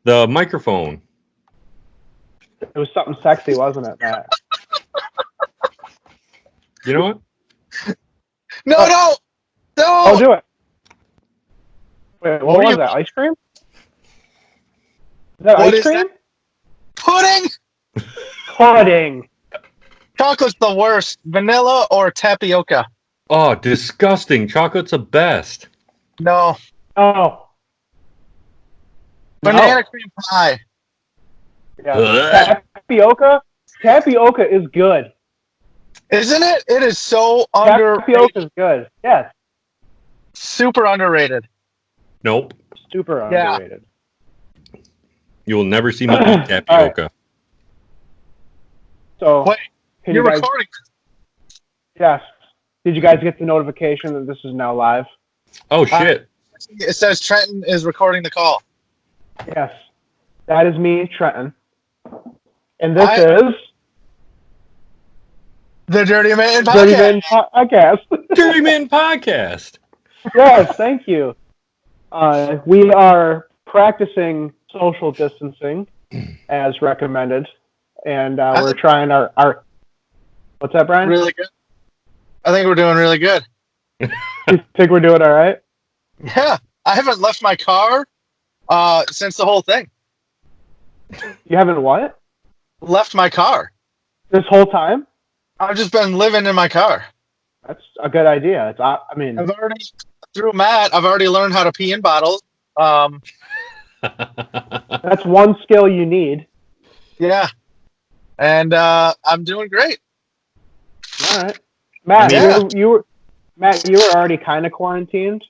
The microphone. It was something sexy, wasn't it, Matt? You know what? No! Oh, do it. Wait, what was that? Ice cream? Is that What ice is cream? Pudding? Pudding. Chocolate's the worst. Vanilla or tapioca? Oh, disgusting. Chocolate's the best. No. Oh. Banana cream pie. Yeah. Tapioca is good. Isn't it? It is so underrated. Tapioca is good. Yes. Super underrated. Nope. Super underrated. You will never see me eat tapioca. Right. So, wait, you're you guys, recording? Yes. Did you guys get the notification that this is now live? Oh, shit. It says Trenton is recording the call. Yes. That is me, Trenton. And this is... The Dirty Mitten Podcast. Dirty Mitten Podcast. Dirty Mitten Podcast. Yes, thank you. We are practicing social distancing as recommended. And we're trying our... What's that, Brian? Really good. I think we're doing really good. You think we're doing all right? Yeah. I haven't left my car since the whole thing. You haven't what? Left my car. This whole time? I've just been living in my car. That's a good idea. I've already, through Matt, I've already learned how to pee in bottles. That's one skill you need. Yeah. And I'm doing great. All right. Matt, you were already kind of quarantined.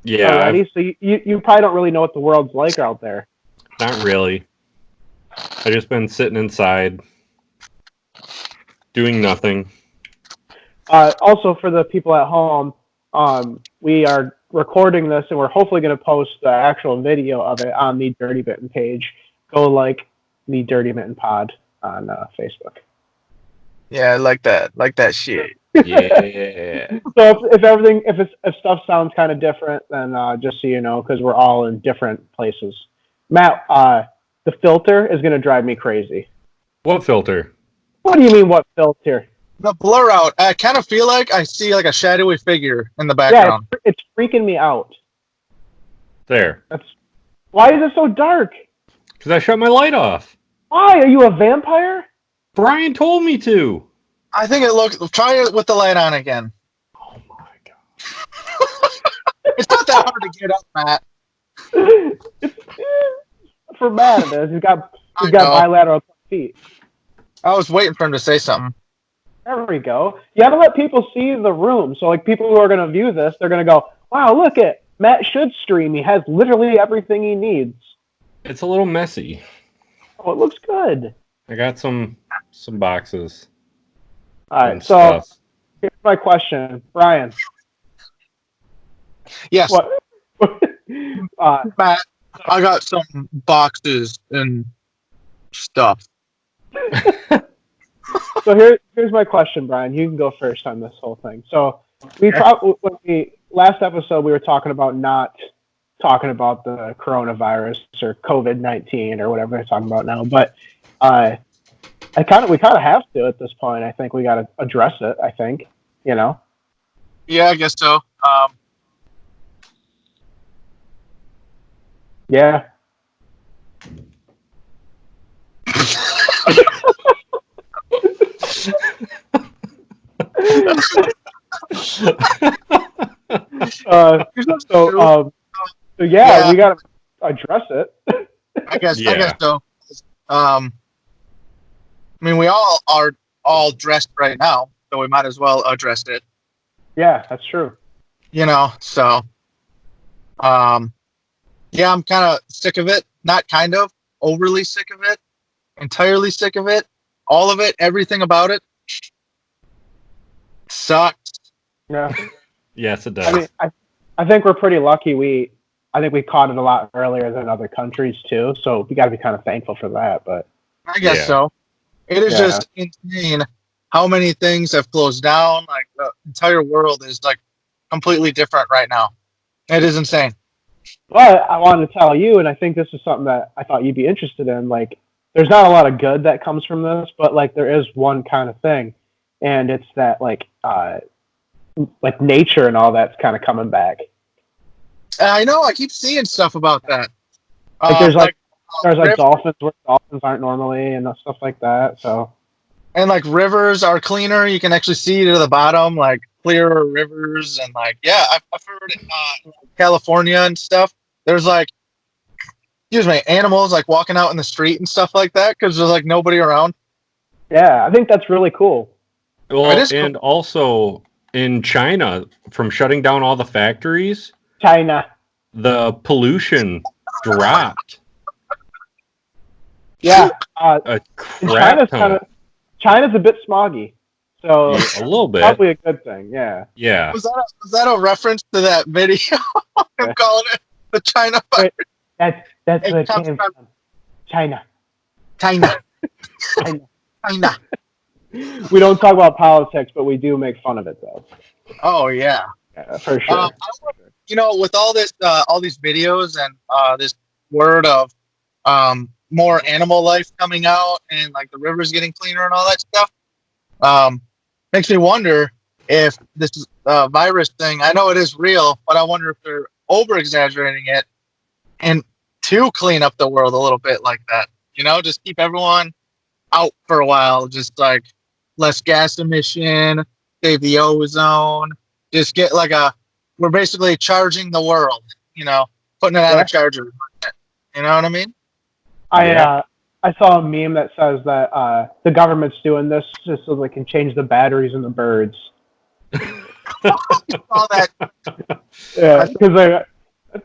Yeah. Already, so you probably don't really know what the world's like out there. Not really. I've just been sitting inside, doing nothing. Also, for the people at home, we are recording this, and we're hopefully going to post the actual video of it on the Dirty Mitten page. Go like the Dirty Mitten Pod on Facebook. Yeah, I like that. Like that shit. Yeah. So if stuff sounds kind of different, then just so you know, because we're all in different places. Matt, the filter is going to drive me crazy. What filter? What do you mean, what filter? The blur out. I kind of feel like I see like a shadowy figure in the background. Yeah, it's freaking me out. There. Why is it so dark? Because I shut my light off. Why? Are you a vampire? Brian told me to. I think it looks... Try it with the light on again. Oh my god. It's not that hard to get up, Matt. For Matt, it is. He's got bilateral feet. I was waiting for him to say something. There we go. You have to let people see the room. So, like, people who are going to view this, they're going to go, wow, look at Matt should stream. He has literally everything he needs. It's a little messy. Oh, it looks good. I got some boxes. All right, so here's my question. Brian. Yes. What? Matt, I got some boxes and stuff. So here's my question, Brian. You can go first on this whole thing. So last episode we were talking about not talking about the coronavirus or COVID-19 or whatever they're talking about now, but we kind of have to at this point. I think we got to address it. I think, you know. Yeah, I guess so. Yeah. So yeah, we got to address it. I guess so. I mean, we all are dressed right now, so we might as well address it. Yeah, that's true. You know, so yeah, I'm kind of sick of it. Not kind of, overly sick of it. Entirely sick of it. All of it, everything about it sucks. Yeah. Yes, it does. I mean, I think we're pretty lucky. I think we caught it a lot earlier than other countries too, so we got to be kind of thankful for that. But I guess so. It is just insane how many things have closed down. Like the entire world is like completely different right now. It is insane. But I wanted to tell you, and I think this is something that I thought you'd be interested in. Like, there's not a lot of good that comes from this, but like there is one kind of thing, and it's that like nature and all that's kind of coming back. I know. I keep seeing stuff about that. Like there's like dolphins where dolphins aren't normally and stuff like that. So. And like rivers are cleaner. You can actually see to the bottom, like clearer rivers, and like I've heard in California and stuff. There's like, animals like walking out in the street and stuff like that because there's like nobody around. Yeah, I think that's really cool. Well, and also in China, from shutting down all the factories, the pollution dropped. Yeah, a crap ton. China's a bit smoggy, so a little bit. Probably a good thing. Yeah. Yeah. Was that a reference to that video? I'm calling it the China virus. That's where it came from. China. We don't talk about politics, but we do make fun of it, though. Oh yeah, for sure. With all this, all these videos and this word of more animal life coming out and like the rivers getting cleaner and all that stuff, makes me wonder if this virus thing. I know it is real, but I wonder if they're over exaggerating it and to clean up the world a little bit like that. Just keep everyone out for a while, just like less gas emission, save the ozone, just get like we're basically charging the world, putting it on a charger. You know what I mean? I saw a meme that says that the government's doing this just so they can change the batteries in the birds. All that. Yeah, because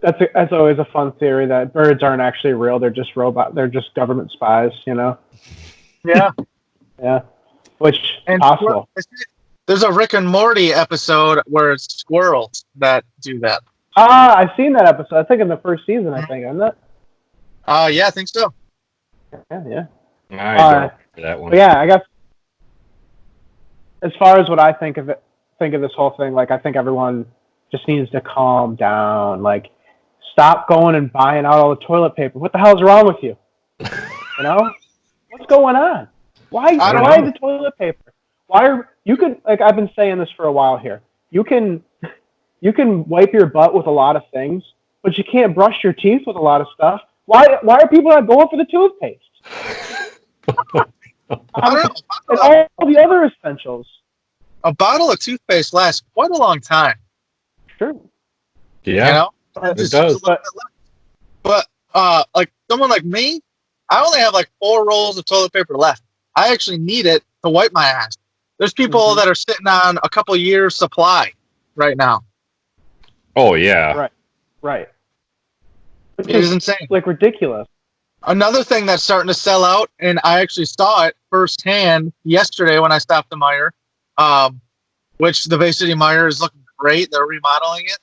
that's always a fun theory that birds aren't actually real. They're just they're just government spies. Yeah. Yeah. Which is possible. There's a Rick and Morty episode where it's squirrels that do that. I've seen that episode. I think in the first season, isn't it? Yeah, I think so. Yeah. I don't remember that one. But yeah, I guess as far as what I think of this whole thing, like I think everyone just needs to calm down. Like, stop going and buying out all the toilet paper. What the hell's wrong with you? What's going on? Why the toilet paper? I've been saying this for a while here. You can wipe your butt with a lot of things, but you can't brush your teeth with a lot of stuff. Why are people not going for the toothpaste? And all the other essentials. A bottle of toothpaste lasts quite a long time. Sure. Yeah. It does. But like someone like me, I only have like 4 rolls of toilet paper left. I actually need it to wipe my ass. There's people that are sitting on a couple years supply right now. Oh yeah. Right. It is insane. It's like ridiculous. Another thing that's starting to sell out, and I actually saw it firsthand yesterday when I stopped the Meijer, which the Bay City Meijer is looking great. They're remodeling it.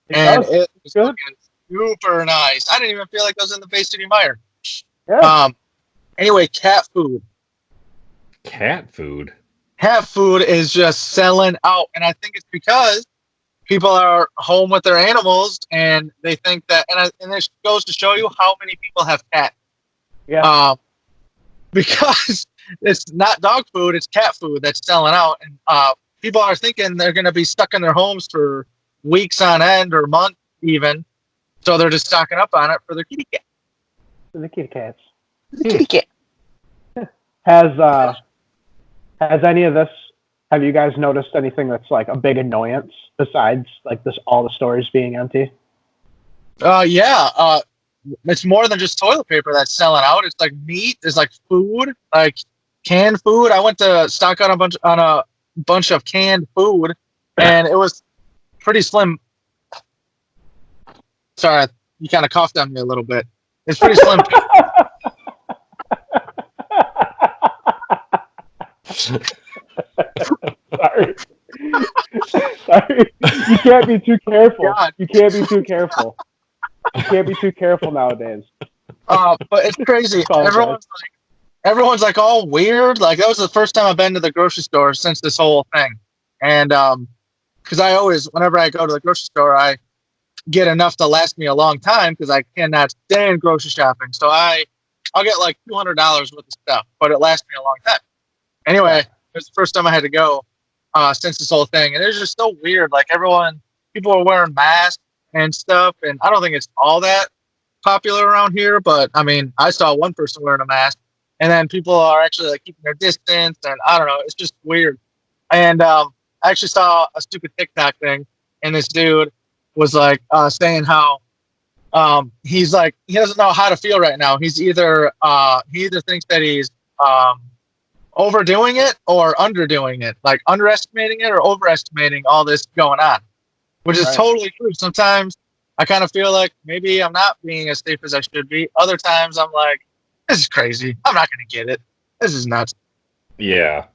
It's looking super nice. I didn't even feel like I was in the Bay City Meijer. Yeah. Anyway, cat food. Cat food? Cat food is just selling out. And I think it's because people are home with their animals and they think that, and this goes to show you how many people have cats. Yeah. Because it's not dog food, it's cat food that's selling out. And people are thinking they're going to be stuck in their homes for weeks on end or months even. So they're just stocking up on it for their kitty cat. For the kitty cats. The kitty cat. Has any of this, have you guys noticed anything that's like a big annoyance besides like this, all the stores being empty? Yeah. It's more than just toilet paper that's selling out. It's like meat, it's like food, like canned food. I went to stock on a bunch of canned food and it was pretty slim. Sorry, you kind of coughed on me a little bit. It's pretty slim. Sorry. You can't be too careful. God. You can't be too careful. You can't be too careful nowadays. But it's crazy. Everyone's like all weird. Like that was the first time I've been to the grocery store since this whole thing. And because I always, whenever I go to the grocery store, I get enough to last me a long time because I cannot stand grocery shopping. So I'll get like $200 worth of stuff, but it lasts me a long time. Anyway, it was the first time I had to go since this whole thing, and it was just so weird. Like people are wearing masks and stuff, and I don't think it's all that popular around here. But I mean, I saw one person wearing a mask, and then people are actually like keeping their distance, and I don't know, it's just weird. And I actually saw a stupid TikTok thing, and this dude was like saying how he's like he doesn't know how to feel right now. He either thinks that he's overdoing it or underdoing it, like underestimating it or overestimating all this going on, which is totally true. Sometimes I kind of feel like maybe I'm not being as safe as I should be. Other times I'm like, this is crazy. I'm not going to get it. This is nuts. Yeah.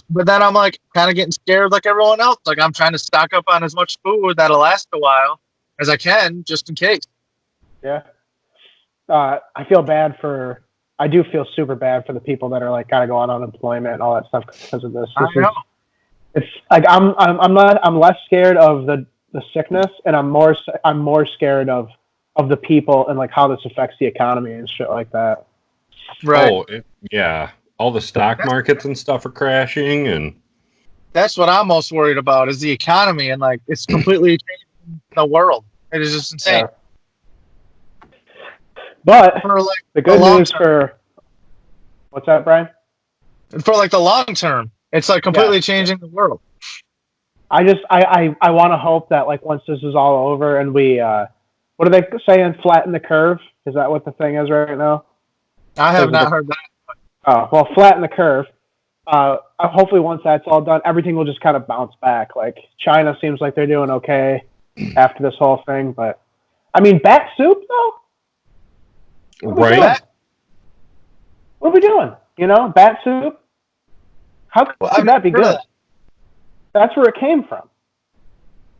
But then I'm like kind of getting scared like everyone else. Like I'm trying to stock up on as much food that'll last a while as I can just in case. Yeah. I do feel super bad for the people that are like gotta go on unemployment and all that stuff because of this. It's like I'm less scared of the sickness, and I'm more scared of the people and like how this affects the economy and shit like that. Right. Oh, yeah. All the stock markets and stuff are crashing, and that's what I'm most worried about is the economy, and like it's completely changing the world. It is just insane. Yeah. But the good news for what's that, Brian? For like the long term, it's like completely changing the world. I want to hope that like once this is all over and we what are they saying, flatten the curve? Is that what the thing is right now? I have not heard that. Oh well, flatten the curve. Hopefully once that's all done, everything will just kind of bounce back. Like China seems like they're doing okay after this whole thing, but I mean, bat soup though. Right. What are we doing? You know, bat soup? How could that be good? That's where it came from.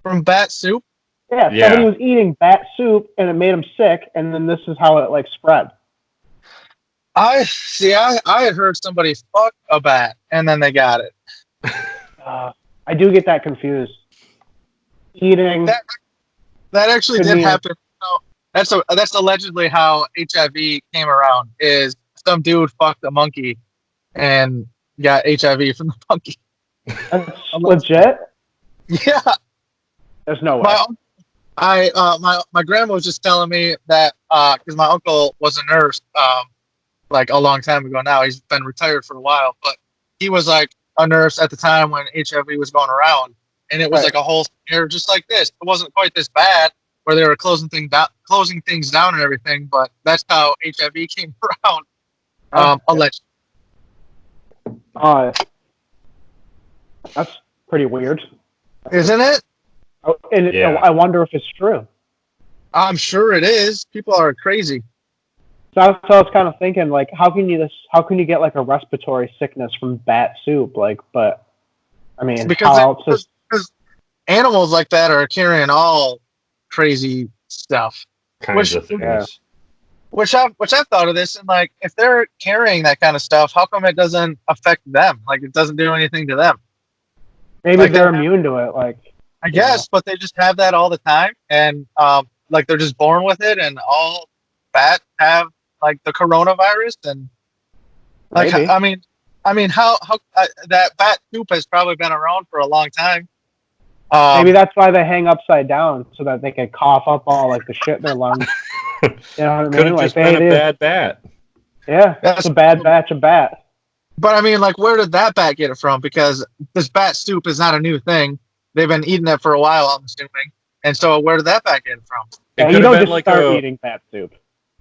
From bat soup? Yeah, somebody was eating bat soup and it made them sick, and then this is how it like spread. I had heard somebody fuck a bat and then they got it. I do get that confused. Eating that actually did happen. That's allegedly how HIV came around. Is some dude fucked a monkey and got HIV from the monkey. That's legit? Yeah. There's no way. My grandma was just telling me that because my uncle was a nurse like a long time ago now. He's been retired for a while, but he was like a nurse at the time when HIV was going around, and it was like a whole scare just like this. It wasn't quite this bad where they were closing things down and everything, but that's how HIV came around. Allegedly. That's pretty weird, isn't it? I wonder if it's true. I'm sure it is. People are crazy. So I was kind of thinking, like, how can you get like a respiratory sickness from bat soup? Like, but I mean, because animals like that are carrying all crazy stuff. Kinds of things. Yeah. Which I've thought of this, and like, if they're carrying that kind of stuff, how come it doesn't affect them? Like, it doesn't do anything to them. Maybe like they're immune to it. Like, I guess, but they just have that all the time, and like they're just born with it, and all bats have like the coronavirus, and like maybe. I mean, how that bat soup has probably been around for a long time. Maybe that's why they hang upside down so that they can cough up all like the shit in their lungs. You know what I mean? Could have just been a bad bat. Yeah, that's a bad batch of bat. But I mean, like, where did that bat get it from? Because this bat soup is not a new thing. They've been eating it for a while, I'm assuming. And so where did that bat get it from? You don't just start eating bat soup.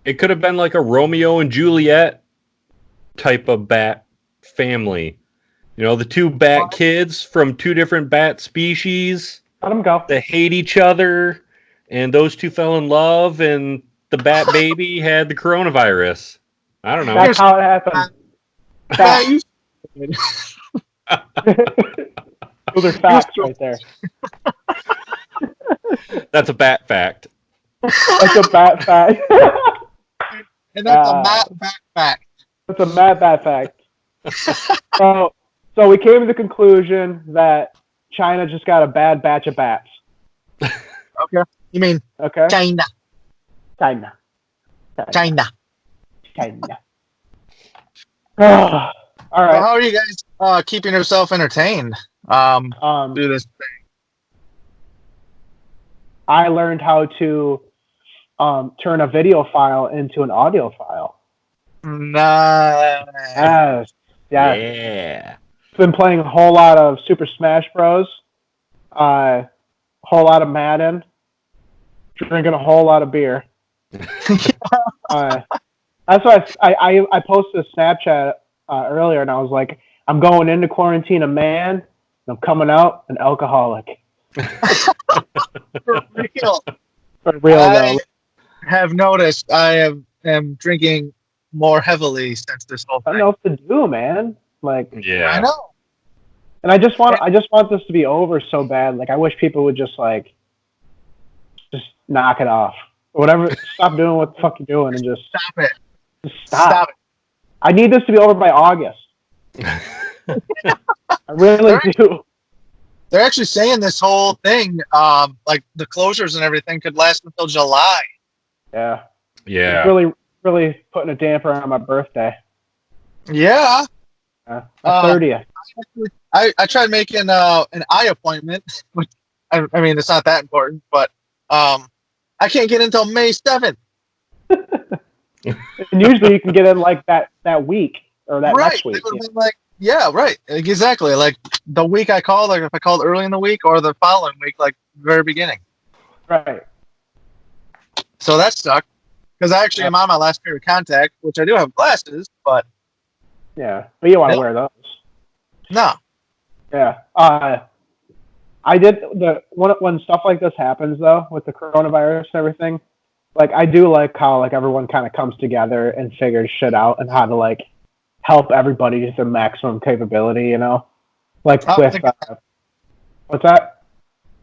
It could have been like a Romeo and Juliet type of bat family. You know, the two bat kids from two different bat species. Let them go. They hate each other, and those two fell in love, and the bat baby had the coronavirus. I don't know. That's how it happened. Those are facts right there. That's a bat fact. That's a bat fact. And that's a bat fact. That's a bat fact. So we came to the conclusion that China just got a bad batch of bats. Okay. You mean Okay. China? China. All right. So how are you guys keeping yourself entertained through this thing? I learned how to turn a video file into an audio file. Nice. Yes. Yeah. Been playing a whole lot of Super Smash Bros. A whole lot of Madden. Drinking a whole lot of beer. That's why I posted a Snapchat earlier, and I was like, I'm going into quarantine a man, and I'm coming out an alcoholic. For real. For real, though. I have noticed I am drinking more heavily since this whole thing. I don't know what to do, man. Like, Yeah. I know. and I just want this to be over so bad. Like, I wish people would just knock it off. Whatever, stop doing what the fuck you're doing and just Stop it. Just stop. I need this to be over by August. I really do. They're actually saying this whole thing, like the closures and everything, could last until July. Yeah. Yeah. It's really, really putting a damper on my birthday. Yeah. The 30th. I tried making an eye appointment, which I mean it's not that important, but I can't get until May 7th. And usually you can get in like that week or that next week. Like, yeah, right. Exactly. Like the week I called, like if I called early in the week or the following week, like very beginning. Right. So that sucked because I actually am on my last pair of contacts, which I do have glasses, but yeah, but you want to wear those. No. Yeah. I did when stuff like this happens though with the coronavirus and everything. Like I do like how like everyone kind of comes together and figures shit out and how to like help everybody to their maximum capability, you know? Like with what's that?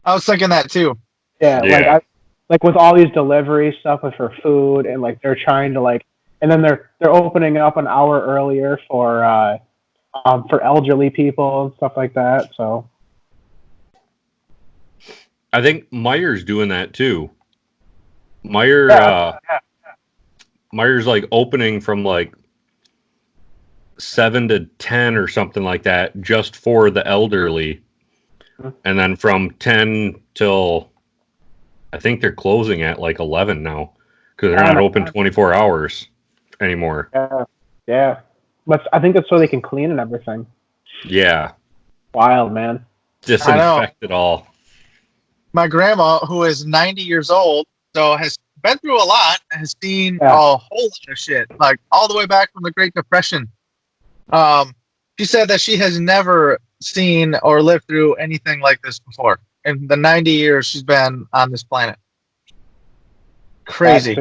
I was thinking that too. Yeah. Like with all these delivery stuff for food and like they're trying to like and then they're opening up an hour earlier for elderly people and stuff like that. So I think Meyer's doing that too. Meyer's like opening from like 7 to 10 or something like that, just for the elderly, and then from 10 till I think they're closing at like 11 now because they're not open 24 hours anymore. Yeah, but I think that's so they can clean and everything. Yeah, wild, man. Disinfect it all. My grandma, who is 90 years old, so has been through a lot, has seen a whole lot of shit, like all the way back from the Great Depression. She said that she has never seen or lived through anything like this before in the 90 years she's been on this planet. Crazy.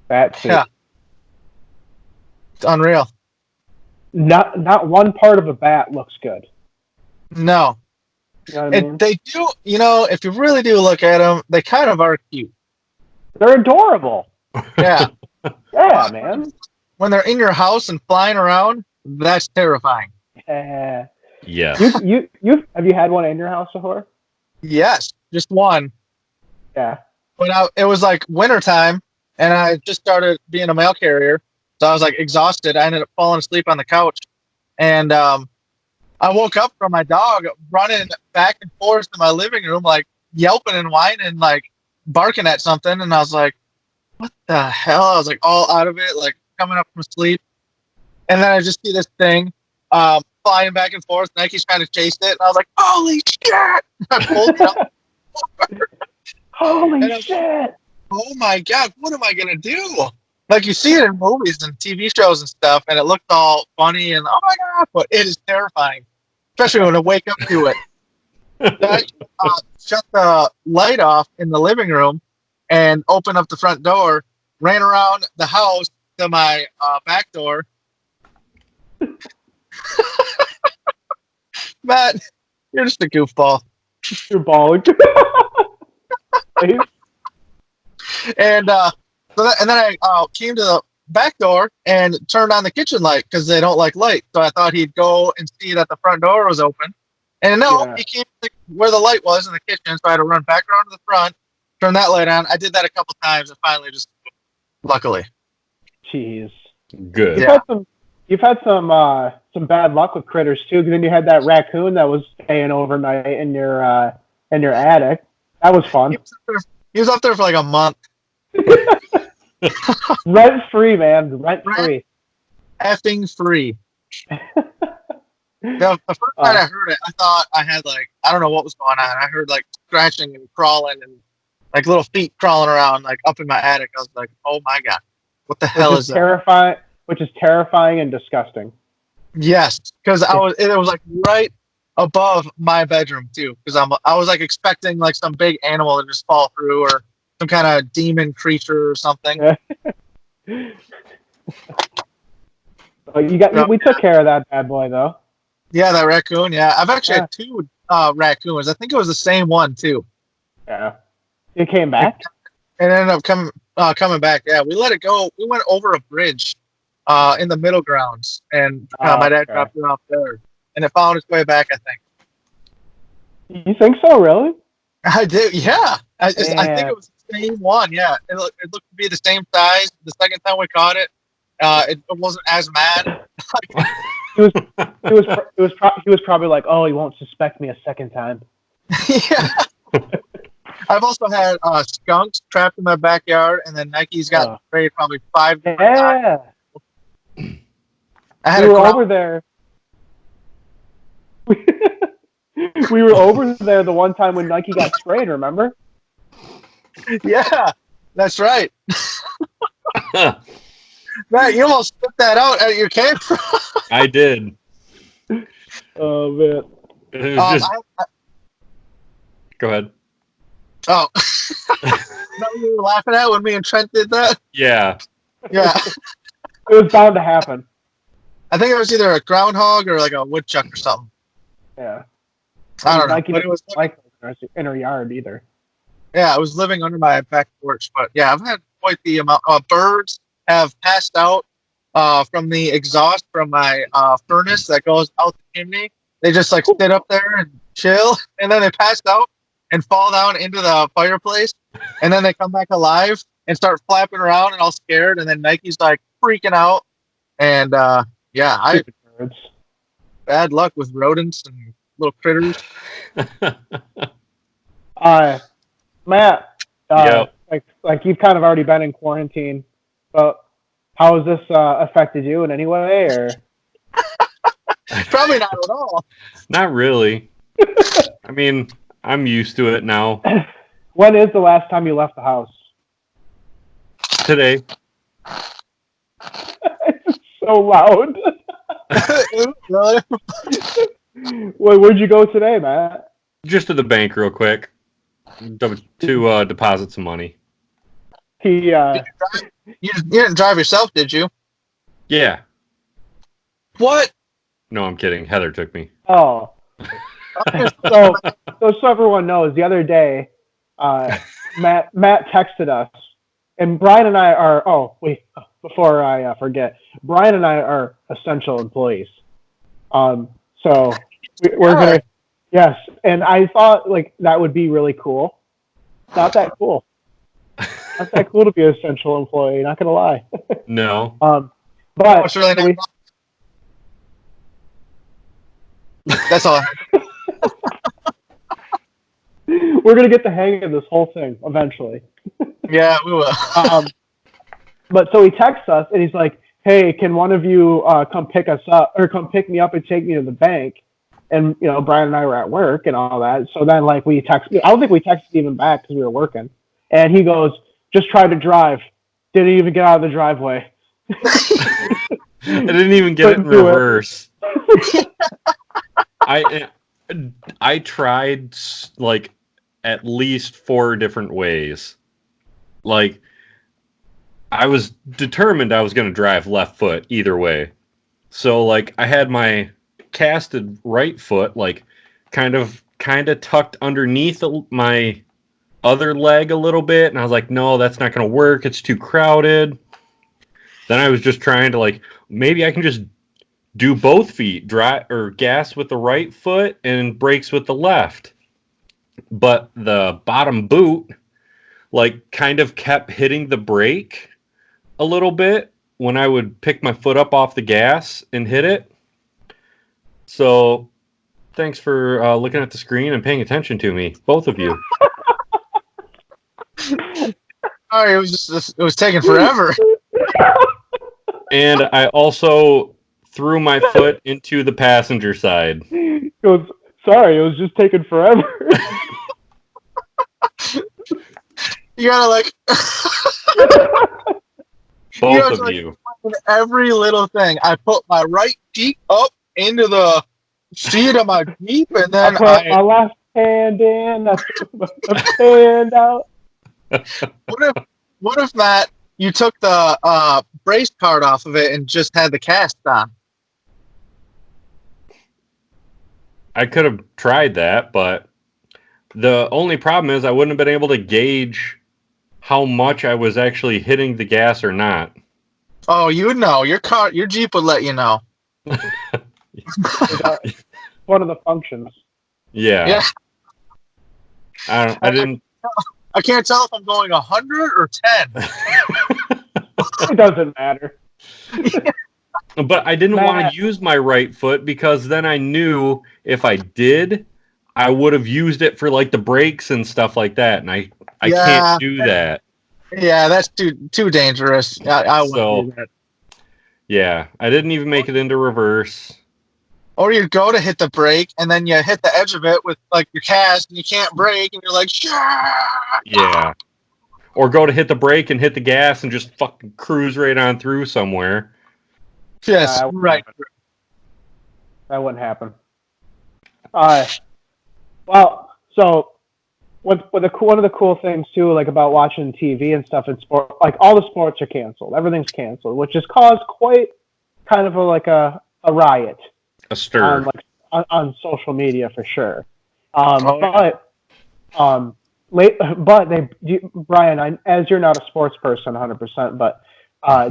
That's yeah. It's unreal. Not one part of a bat looks good. No. You know what I mean? They do, you know, if you really do look at them, they kind of are cute. They're adorable. Yeah. Yeah, man. When they're in your house and flying around, that's terrifying. Yes. You have you had one in your house before? Yes, just one. Yeah. But it was like wintertime, and I just started being a mail carrier, so I was like exhausted. I ended up falling asleep on the couch, and I woke up from my dog running back and forth in my living room, like yelping and whining, like barking at something. And I was like, what the hell? I was like all out of it, like coming up from sleep. And then I just see this thing flying back and forth. Nike's trying to chase it. And I was like, holy shit. I pulled it up. Holy shit. Oh my God, what am I going to do? Like you see it in movies and TV shows and stuff, and it looked all funny and oh my God, but it is terrifying. Especially when I wake up to it. I shut the light off in the living room and opened up the front door, ran around the house to my back door. Matt, you're just a goofball. You're balling. And then I came to the back door and turned on the kitchen light because they don't like light. So I thought he'd go and see that the front door was open And no, he came where the light was in the kitchen, so I had to run back around to the front, turn that light on. I did that a couple times, and finally just, luckily. Jeez. Good. You've had some bad luck with critters too. Because then you had that raccoon that was staying overnight in your attic. That was fun. He was up there for like a month. Rent free, man. Rent free. Effing free. The first time I heard it, I thought I had I don't know what was going on. I heard scratching and crawling and little feet crawling around up in my attic. I was like, oh my God, what the hell is that? Which is terrifying and disgusting. Yes, because it was right above my bedroom too. Because I was expecting some big animal to just fall through or some kind of demon creature or something. We took care of that bad boy though. Yeah, that raccoon. Yeah, I've actually had 2 raccoons. I think it was the same one too. Yeah, it came back. It ended up coming back. Yeah, we let it go. We went over a bridge in the middle grounds, and my dad dropped it off there, and it found its way back. I think. You think so? Really? I do. Yeah, I think it was the same one. Yeah, it looked to be the same size. The second time we caught it, it wasn't as mad. He was probably like, oh, he won't suspect me a second time. Yeah. I've also had skunks trapped in my backyard, and then Nike's got sprayed probably 5 different times. We were over there. We were over there the one time when Nike got sprayed, remember? Yeah, that's right. Matt, you almost spit that out at your camera. I did. Oh, man. It was just... Go ahead. Oh. That what you were laughing at when me and Trent did that? Yeah. Yeah. It was bound to happen. I think it was either a groundhog or a woodchuck or something. Yeah. I don't know. But it was in her yard either. Yeah, I was living under my back porch. But yeah, I've had quite the amount. Birds have passed out from the exhaust from my furnace that goes out the chimney. They just sit up there and chill, and then they pass out and fall down into the fireplace, and then they come back alive and start flapping around and all scared, and then Nike's freaking out, and birds. Bad luck with rodents and little critters. Matt, you've kind of already been in quarantine, but how has this affected you in any way, or? Probably not at all. Not really. I mean, I'm used to it now. When is the last time you left the house? Today. It's so loud. Where'd you go today, Matt? Just to the bank real quick to deposit some money. You didn't drive yourself, did you? Yeah. What? No, I'm kidding. Heather took me. Oh. So everyone knows, the other day, Matt texted us, and Brian and I are. Oh wait, before I forget, Brian and I are essential employees. So we're gonna. Yes, and I thought that would be really cool. It's not that cool. Not that cool to be an essential employee. Not gonna lie. No. But it's really not. That's all. We're gonna get the hang of this whole thing eventually. Yeah, we will. But so he texts us and he's like, "Hey, can one of you come pick us up or come pick me up and take me to the bank?" And Brian and I were at work and all that. So then we text. I don't think we texted even back because we were working. And he goes, "Just try to drive. Didn't even get out of the driveway." I didn't even get it in reverse. I tried at least 4 different ways. I was determined I was going to drive left foot either way. So I had my casted right foot kind of tucked underneath my other leg a little bit, and I was like, no, that's not going to work. It's too crowded. Then I was just trying to maybe I can just do both feet, dry or gas with the right foot and brakes with the left. But the bottom boot, like, kind of kept hitting the brake a little bit when I would pick my foot up off the gas and hit it. So thanks for looking at the screen and paying attention to me, both of you. Oh, it was taking forever. It And I also threw my foot into the passenger side. goes, sorry, it was just taking forever. You gotta like Both of you. every little thing. I put my right cheek up into the seat of my Jeep, and then I put my left hand in, I put my left hand out. What if Matt, you took the brace part off of it and just had the cast on? I could have tried that, but the only problem is I wouldn't have been able to gauge how much I was actually hitting the gas or not. Oh, you would know. Your Jeep would let you know. One of the functions. Yeah. I didn't. I can't tell if I'm going 100 or 10. It doesn't matter. But I didn't want to use my right foot because then I knew if I did, I would have used it for like the brakes and stuff like that, and I can't do that. Yeah, that's too dangerous. I wouldn't do that. Yeah, I didn't even make it into reverse. Or you go to hit the brake, and then you hit the edge of it with like your cast, and you can't brake, and you're like, yeah. Or go to hit the brake and hit the gas and just fucking cruise right on through somewhere. Yes, right. That wouldn't happen. Well, so one of the cool things too, like about watching TV and stuff in sport, like all the sports are canceled, everything's canceled, which has caused quite kind of a riot, a stir on social media for sure. Brian, as you're not a sports person 100%, but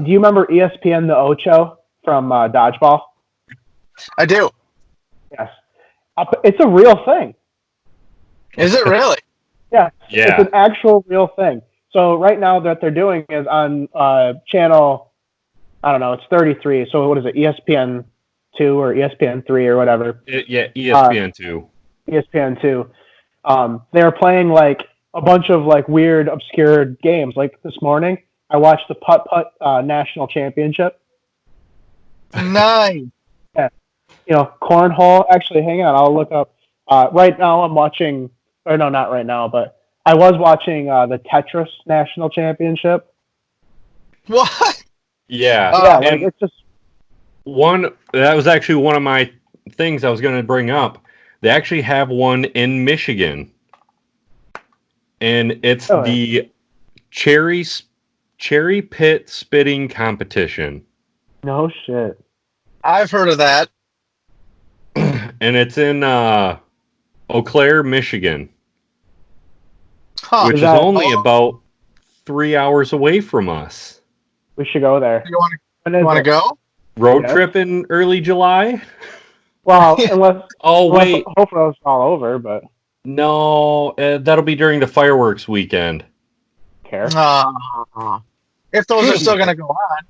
do you remember ESPN The Ocho from Dodgeball? I do. Yes. It's a real thing. Is it really? Yeah. It's an actual real thing. So right now what they're doing is on channel, I don't know, it's 33. So what is it, ESPN 2 or ESPN 3 or whatever? ESPN 2. ESPN 2. They were playing like a bunch of like weird, obscure games. Like this morning, I watched the putt-putt national championship. Nice. Yeah. You know, cornhole. Actually, hang on. I'll look up. Right now I'm watching, or no, not right now, but I was watching the Tetris national championship. What? Yeah. Like it's just that was actually one of my things I was going to bring up. They actually have one in Michigan. And it's the cherry pit spitting competition. No shit. I've heard of that. And it's in Eau Claire, Michigan. Huh. Which is only about 3 hours away from us. We should go there. You want to go? Road trip in early July? Well, unless wait. Hopefully it's all over, but no, that'll be during the fireworks weekend. Care. If those are still going to go on.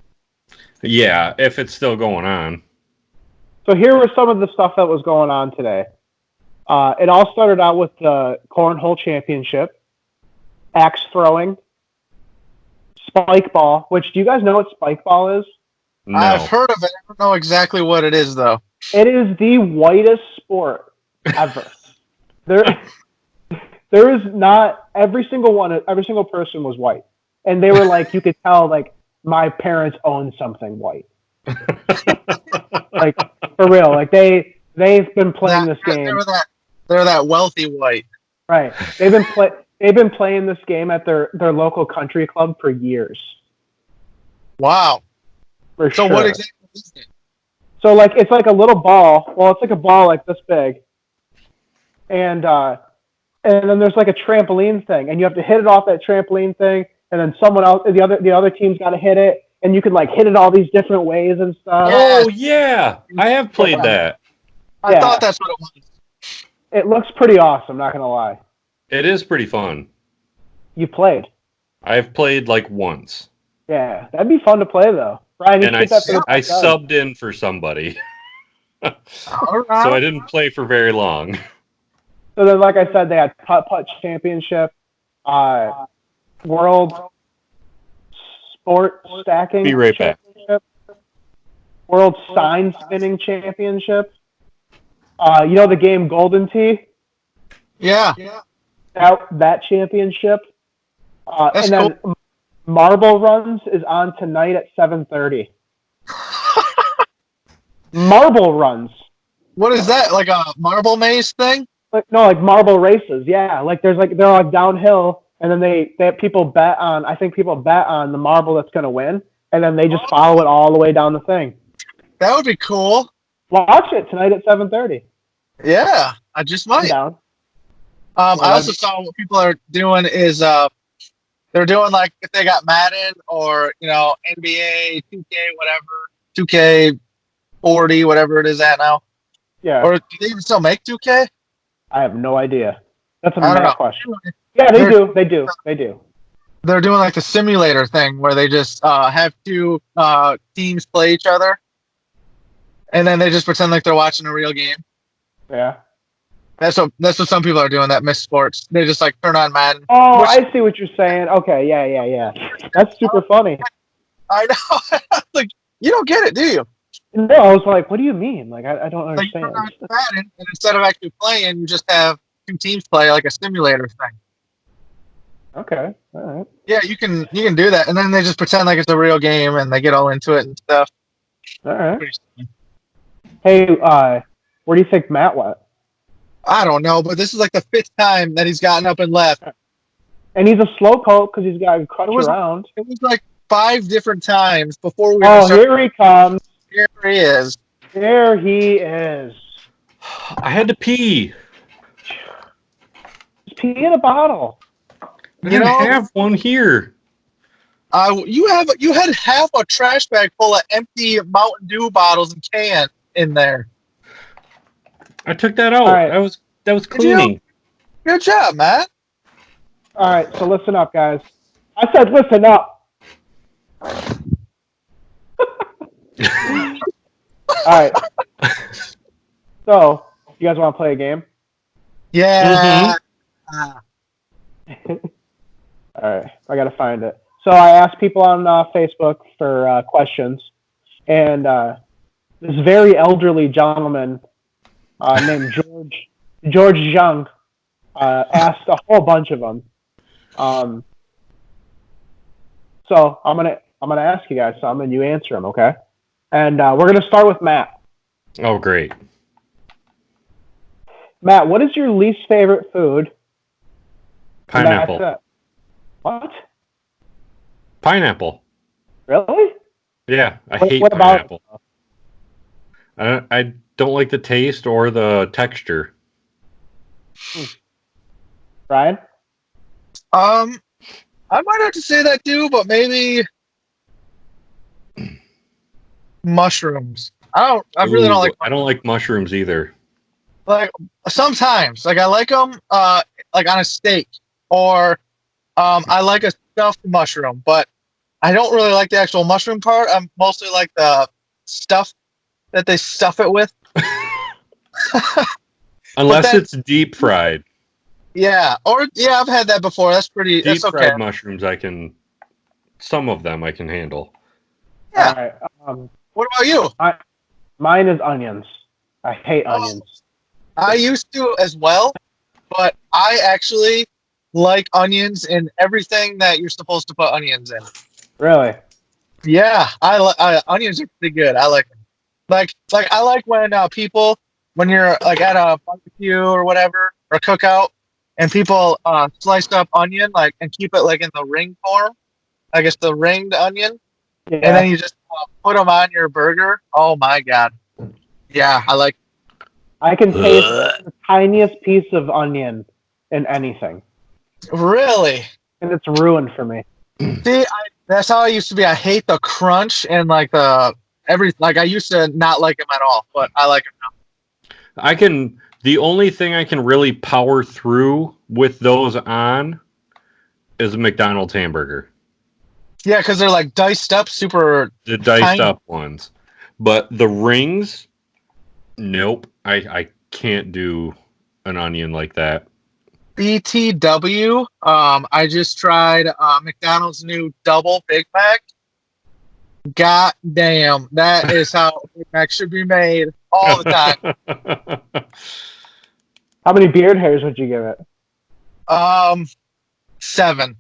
Yeah, if it's still going on. So here was some of the stuff that was going on today. It all started out with the cornhole championship, axe throwing, spike ball. Which, do you guys know what spike ball is? No. I've heard of it. I don't know exactly what it is, though. It is the whitest sport ever. There is not every single person was white, and they were like, you could tell like my parents own something white. Like for real, like they've been playing this game. They're that wealthy white, right? They've been playing this game at their local country club for years. Wow. For so sure. What exactly is it? So like it's like a little ball. Well, it's like a ball like this big, and then there's like a trampoline thing, and you have to hit it off that trampoline thing, and then someone else, the other team's got to hit it, and you could like hit it all these different ways and stuff. Oh yeah, I have played that. I thought that's what it was. It looks pretty awesome, not gonna lie. It is pretty fun. You played? I've played like once. Yeah, that'd be fun to play though. Brian, And I subbed in for somebody. So I didn't play for very long. So then, like I said, they had putt championship, world sport stacking Be right back. championship, world sign spinning championship. You know the game Golden Tee? Yeah. That championship. That's and then cool. Marble Runs is on tonight at 7:30. Marble Runs. What is that? Like a marble maze thing? Like marble races. Yeah, like they're like downhill, and then they have people bet on. I think people bet on the marble that's going to win, and then they just follow it all the way down the thing. That would be cool. Watch it tonight at 7:30. Yeah, I just might. Down. I also saw what people are doing is they're doing like if they got Madden or NBA 2K whatever 2K40 whatever it is at now. Yeah. Or do they even still make 2K? I have no idea. That's a I don't mad know. question. Yeah, they do. They do. They do. They're doing like the simulator thing where they just have two teams play each other, and then they just pretend like they're watching a real game. Yeah. That's what some people are doing that miss sports. They just like turn on Madden. Oh, I see what you're saying. Okay, yeah. That's super funny. I know. Like you don't get it, do you? No, I was like, what do you mean? Like, I don't Like you understand. turn on Madden, and instead of actually playing, you just have two teams play like a simulator thing. Okay, all right. Yeah, you can do that, and then they just pretend like it's a real game, and they get all into it and stuff. All right. Pretty funny. Hey, where do you think Matt went? I don't know, but this is like the 5th time that he's gotten up and left. And he's a slow coat because he's got to crutch It was- around. It was like 5 different times before we. Oh, here he comes. Here he is. There he is. I had to pee. Just pee in a bottle. I didn't have one here. You had half a trash bag full of empty Mountain Dew bottles and cans in there. I took that out. All right. That was cleaning. Good job, Matt. All right, so listen up, guys. I said listen up. All right. So, you guys want to play a game? Yeah. All right, I got to find it. So I asked people on Facebook for questions, and this very elderly gentleman named George Young asked a whole bunch of them. So I'm gonna ask you guys some, and you answer them, okay? And we're gonna start with Matt. Oh, great. Matt, what is your least favorite food? Pineapple. That's it. What? Pineapple. Really? Yeah, I What- hate what about- pineapple. I don't like the taste or the texture. Brian? I might have to say that too, but maybe mushrooms. I really don't like. I don't like mushrooms either. Like sometimes, like I like them, like on a steak, or I like a stuffed mushroom, but I don't really like the actual mushroom part. I'm mostly like the stuff that they stuff it with. Unless it's deep fried. Yeah, I've had that before. That's pretty. Deep That's okay. fried mushrooms, some of them I can handle. Yeah. All right. What about you? Mine is onions. I hate onions. I used to as well, but I actually like onions in everything that you're supposed to put onions in. Really? Yeah, onions are pretty good. I like them. Like I like when you're like at a barbecue or whatever or cookout, and people slice up onion and keep it like in the ring form. I guess the ringed onion, Yeah. and then you just put them on your burger. Oh my god! Yeah, I like. I can taste the tiniest piece of onion in anything, Really? and it's ruined for me. See, That's how I used to be. I hate the crunch and like I used to not like them at all, but I like them now. The only thing I can really power through with those on is a McDonald's hamburger. Yeah, because they're like diced up, super. The diced tiny. up ones. But the rings, nope. I can't do an onion like that. BTW. I just tried McDonald's new double Big Mac. God damn, that is how Big Mac should be made all the time. How many beard hairs would you give it? 7.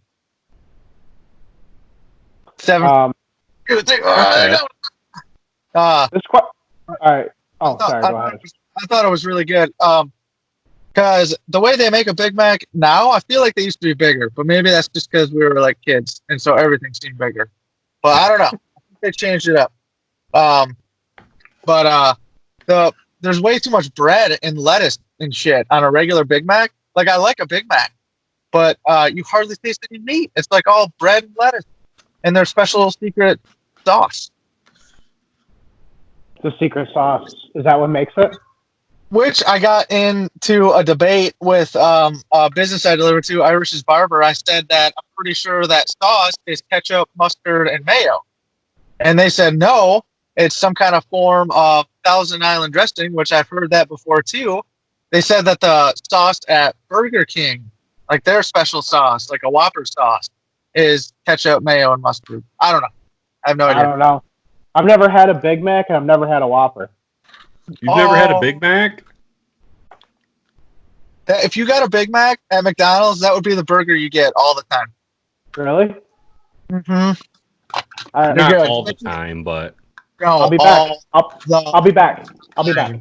7. Okay. All right. Oh, sorry. Go ahead. I thought it was really good. Because the way they make a Big Mac now, I feel like they used to be bigger, but maybe that's just because we were like kids, and so everything seemed bigger. But I don't know. They changed it up. There's way too much bread and lettuce and shit on a regular Big Mac. Like, I like a Big Mac, but you hardly taste any meat. It's like all bread and lettuce and their special secret sauce. The secret sauce. Is that what makes it? Which I got into a debate with a business I delivered to, Irish's Barber. I said that I'm pretty sure that sauce is ketchup, mustard, and mayo. And they said, no, it's some kind of form of Thousand Island dressing, which I've heard that before too. They said that the sauce at Burger King, like their special sauce, like a Whopper sauce, is ketchup, mayo, and mustard. I don't know. I have no idea. I don't know. I've never had a Big Mac and I've never had a Whopper. You've never had a Big Mac? If you got a Big Mac at McDonald's, that would be the burger you get all the time. Really? Mm-hmm. Not good. All the time, but no, I'll be back. I'll be back. I'll be back.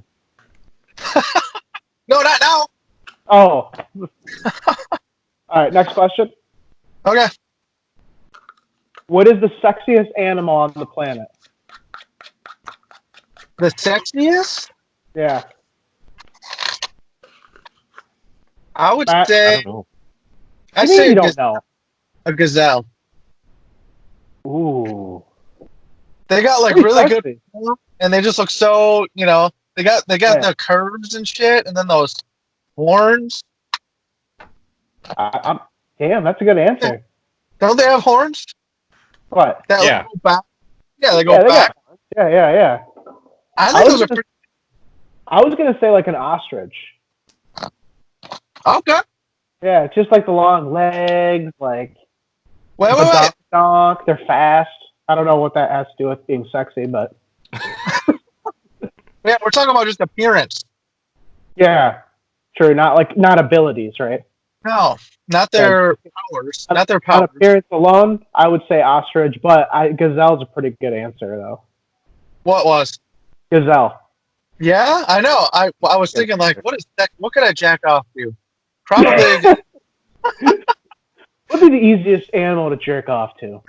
No, not now. Oh. All right. Next question. Okay. What is the sexiest animal on the planet? The sexiest? Yeah. I would I say. don't know. I'd say you don't know. A gazelle. Ooh. They got like Pretty really sexy. good form, and they just look so, they got the curves and shit, and then those horns. Damn, that's a good answer. Don't they have horns? What? That Yeah. go back? Yeah, they go back. Yeah. I think those are pretty. I was gonna say like an ostrich. Okay. Yeah, just like the long legs, like Wait. donk. They're fast. I don't know what that has to do with being sexy, but Yeah, we're talking about just appearance. yeah, true. Not abilities, right? No, not their powers. Not their On powers. appearance alone, I would say ostrich, but gazelle's a pretty good answer though. What was? Gazelle. Yeah, I know. I was thinking like, what could I jack off to? Probably. What'd be the easiest animal to jerk off to?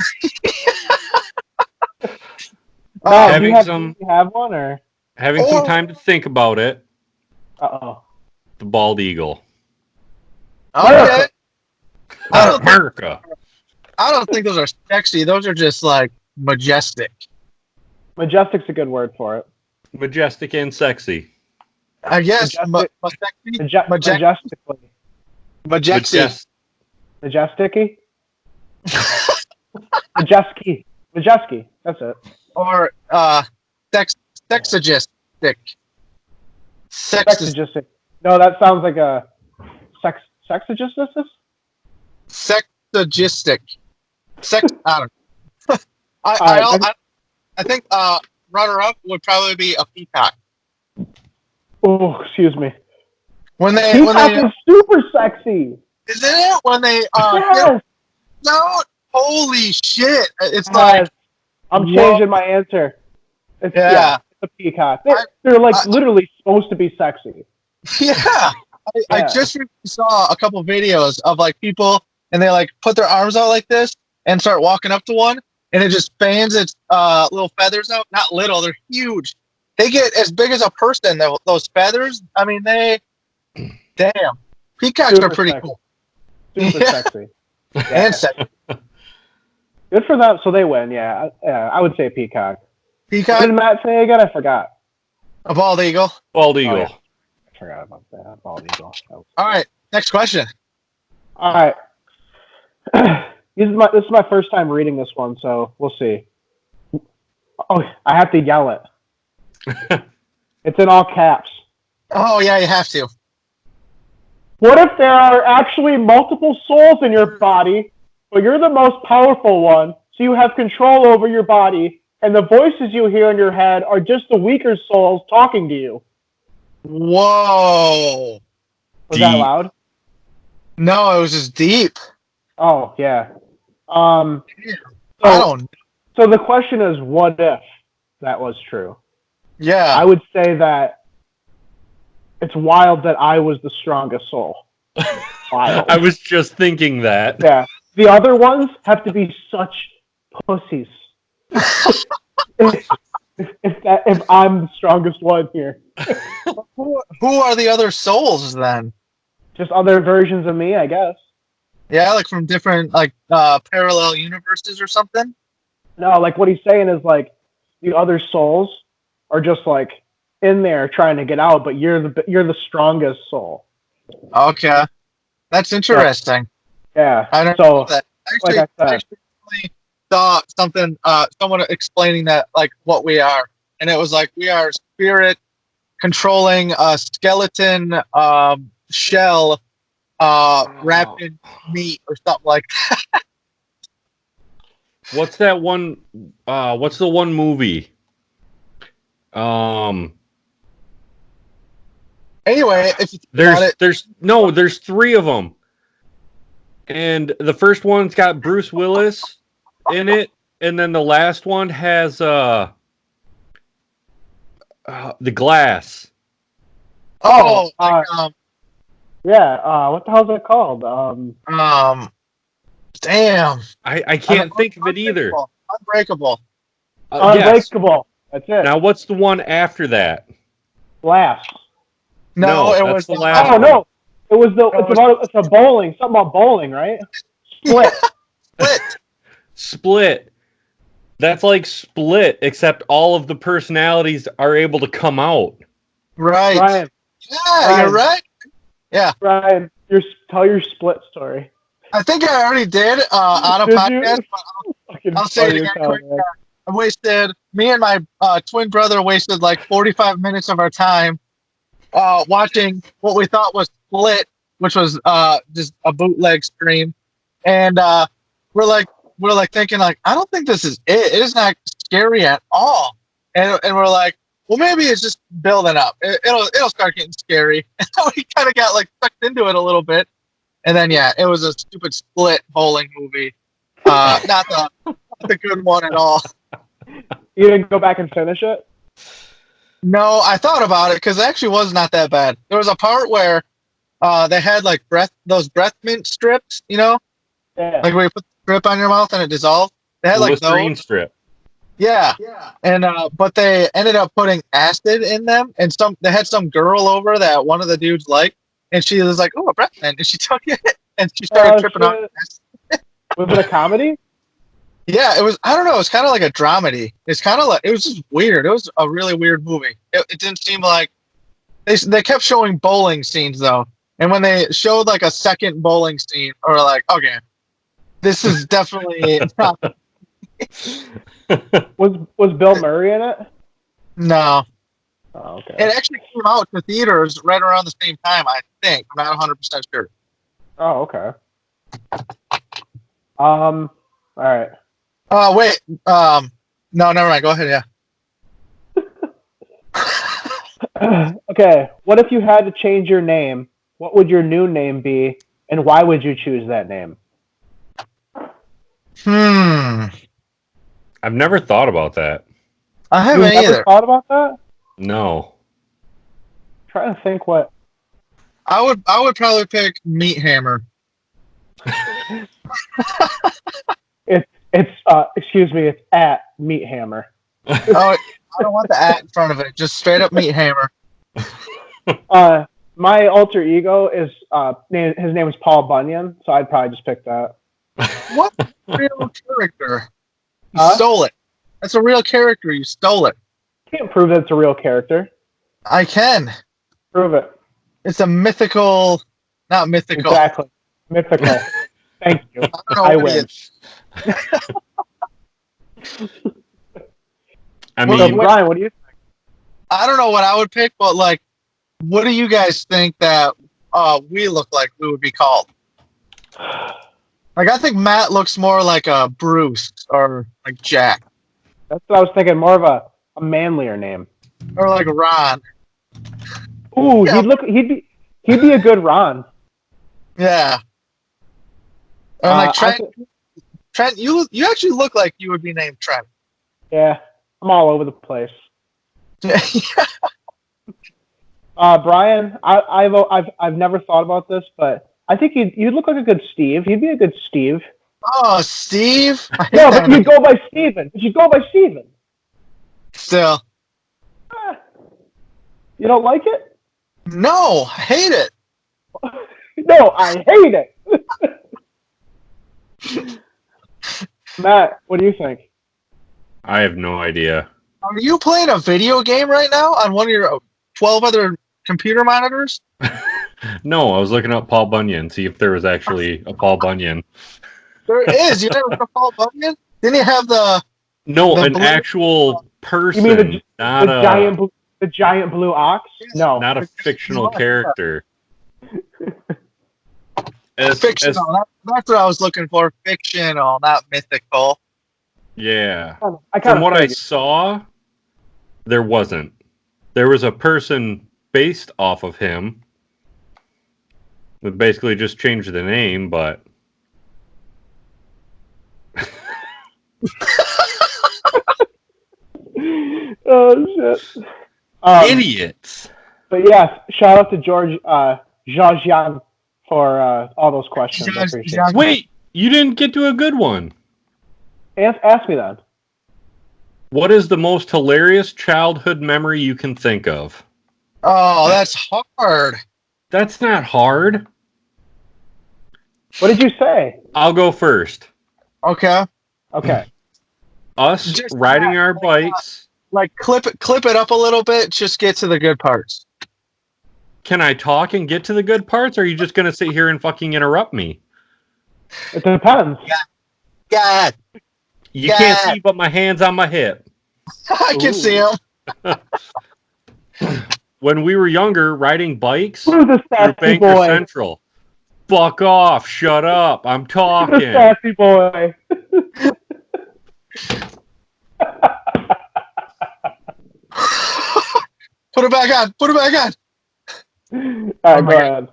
No, do you have one or? Having some time to think about it. Uh-oh. The bald eagle. Okay. America. I don't think those are sexy. Those are just like majestic. Majestic's a good word for it. Majestic and sexy. I guess. Majestically. Majestic. Majesticky? Majesky. That's it. Or sexagistic. Sexagistic. No, that sounds like a sexagistic? Sexagistic. I don't know. I think runner-up would probably be a peacock. Oh, excuse me. Peacock is super sexy. Isn't it? When they yes. No, holy shit! It's like I'm changing my answer. It's a peacock. They're like literally supposed to be sexy. Yeah. I just saw a couple videos of like people and they like put their arms out like this and start walking up to one and it just fans its little feathers out. Not little, they're huge. They get as big as a person. Those feathers. I mean, damn. Peacocks are pretty cool. Super sexy. And sexy. Good for them. So they win. Yeah, I would say peacock. Peacock? What did Matt say again? I forgot. A bald eagle. Bald eagle. Yeah. I forgot about that. Bald eagle. All right. Next question. All right. This is my first time reading this one, so we'll see. Oh, I have to yell it. It's in all caps. Oh, yeah, you have to. What if there are actually multiple souls in your body, but you're the most powerful one, so you have control over your body, and the voices you hear in your head are just the weaker souls talking to you? Whoa. Was that loud? No, it was just deep. Oh, yeah. I don't. So the question is, what if that was true? Yeah. I would say that it's wild that I was the strongest soul. Wild. I was just thinking that. Yeah. The other ones have to be such pussies. if I'm the strongest one here. Who are the other souls then? Just other versions of me, I guess. Yeah, like from different parallel universes or something? No, like what he's saying is like the other souls are just like in there trying to get out, but you're the strongest soul. Okay. That's interesting. Yeah. I don't know that. Like I said. I actually saw something, someone explaining that, like, what we are. And it was like, we are spirit controlling a skeleton shell wrapped in meat or something like that. What's that one? What's the one movie? Anyway, if you think there's three of them, and the first one's got Bruce Willis in it, and then the last one has the Glass. yeah. What the hell is it called? Damn. I can't think of it either. Unbreakable. Unbreakable. Yes. That's it. Now, what's the one after that? Glass. No, it was the last Oh one. no, it's a bowling. Something about bowling, right? Split. Split. That's like Split, except all of the personalities are able to come out. Right. Ryan. Yeah, Ryan. you're right. Yeah. Ryan, tell your Split story. I think I already did on a Did podcast, but I'll say it again quick. Me and my twin brother wasted like 45 minutes of our time watching what we thought was Split, which was just a bootleg stream. And we're like thinking like, I don't think this is it. It is not scary at all. And we're like, well, maybe it's just building up. It'll start getting scary. And we kind of got like sucked into it a little bit. And then yeah, it was a stupid Split bowling movie. Not the good one at all. You didn't go back and finish it? No, I thought about it because it actually was not that bad. There was a part where they had like those breath mint strips, you know, like where you put the strip on your mouth and it dissolves. They had like Listerine those. strip. Yeah. And but they ended up putting acid in them, and they had some girl over that one of the dudes liked, and she was like, "Oh, a breath mint," and she took it and she started tripping out. Was it a comedy? Yeah, it was. I don't know. It was kind of like a dramedy. It's kind of like, it was just weird. It was a really weird movie. It didn't seem like they kept showing bowling scenes though, and when they showed like a second bowling scene, or like, okay, this is definitely not. Was Bill Murray in it? No. Oh, okay. It actually came out to theaters right around the same time, I think. I'm not 100% sure. Oh, okay. All right. Oh, wait. No, never mind. Go ahead, yeah. Okay. What if you had to change your name? What would your new name be, and why would you choose that name? I've never thought about that. I haven't You've never either. thought about that? No. Trying to think what. I would probably pick Meat Hammer. It's excuse me, it's at Meat Hammer. Oh, I don't want the at in front of it. Just straight up Meat Hammer. My alter ego is his name is Paul Bunyan, so I'd probably just pick that. What? real character. You Huh? stole it. That's a real character. You stole it. Can't prove that it's a real character. I can. Prove it. It's a mythical, not mythical. Exactly. Mythical. Thank you. I don't know I what he win. is. I So, mean, Brian, what do you think? I don't know what I would pick, but like, what do you guys think that we look like we would be called? Like, I think Matt looks more like a Bruce or like Jack That's what I was thinking. More of a manlier name. or like Ron. Ooh, Yeah. he'd be a good Ron. Yeah. And like I Trent, you actually look like you would be named Trent. Yeah, I'm all over the place. Yeah. Brian, I've never thought about this, but I think you'd look like a good Steve. He'd be a good Steve. Oh, Steve. I hate No, that but you name. go by Steven. But you go by Steven. Still. Ah, you don't like it? No, I hate it. No, I hate it. Matt, what do you think? I have no idea. Are you playing a video game right now on one of your 12 other computer monitors? No, I was looking up Paul Bunyan, see if there was actually a Paul Bunyan. There is. You never heard of Paul Bunyan? Didn't he have the... No, The an blue- actual person, You mean not the giant blue ox? No, not a fictional character. Fictional. That's what I was looking for. Fictional, not mythical. Yeah. I From what I figured. saw, there wasn't. There was a person based off of him. We basically just changed the name, but Oh shit. idiots. But yeah, shout out to George for all those questions. I appreciate it. Wait, you didn't get to a good one. Ask me then. What is the most hilarious childhood memory you can think of? Oh, that's hard. That's not hard. What did you say? I'll go first. Okay. Okay. Us Just riding that, our bikes. Like clip it up a little bit. Just get to the good parts. Can I talk and get to the good parts, or are you just going to sit here and fucking interrupt me? It depends. God, You Yeah. can't see but my hands on my hip. I can see him. When we were younger, riding bikes Who's the through sassy Banker boy? Central. Fuck off. Shut up. I'm Who's the talking. sassy boy? Put it back on. Put it back on. All right, Oh my go God. ahead.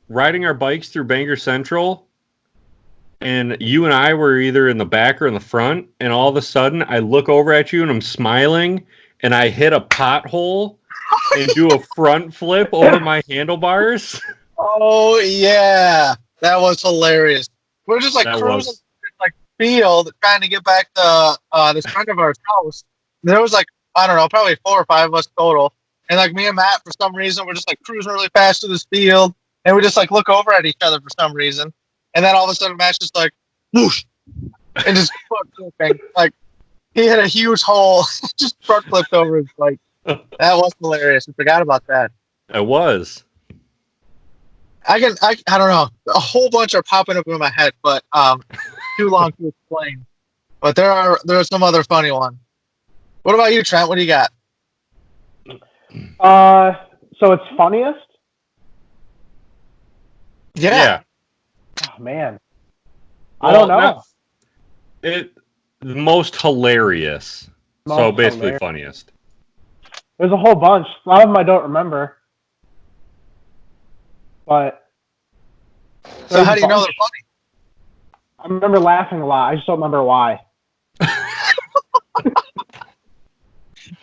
Riding our bikes through Bangor Central, and you and I were either in the back or in the front, and all of a sudden I look over at you and I'm smiling, and I hit a pothole and do a front flip over my handlebars. Oh yeah, that was hilarious. We're just like That cruising was. through, like field, trying to get back to this friend of ours house. There was like, I don't know, probably 4 or 5 of us total. And like me and Matt, for some reason, we're just like cruising really fast through this field, and we just like look over at each other for some reason. And then all of a sudden, Matt's just like, whoosh, and just front flipping. Like he hit a huge hole, just front flipped over his bike. That was hilarious. I forgot about that. It was. I don't know. A whole bunch are popping up in my head, but too long to explain. But there are some other funny ones. What about you, Trent? What do you got? So it's funniest? Yeah. Oh man. I don't know. not- the most hilarious. So Most basically hilarious. funniest. There's a whole bunch. A lot of them I don't remember. But So how do you know they're funny? I remember laughing a lot. I just don't remember why.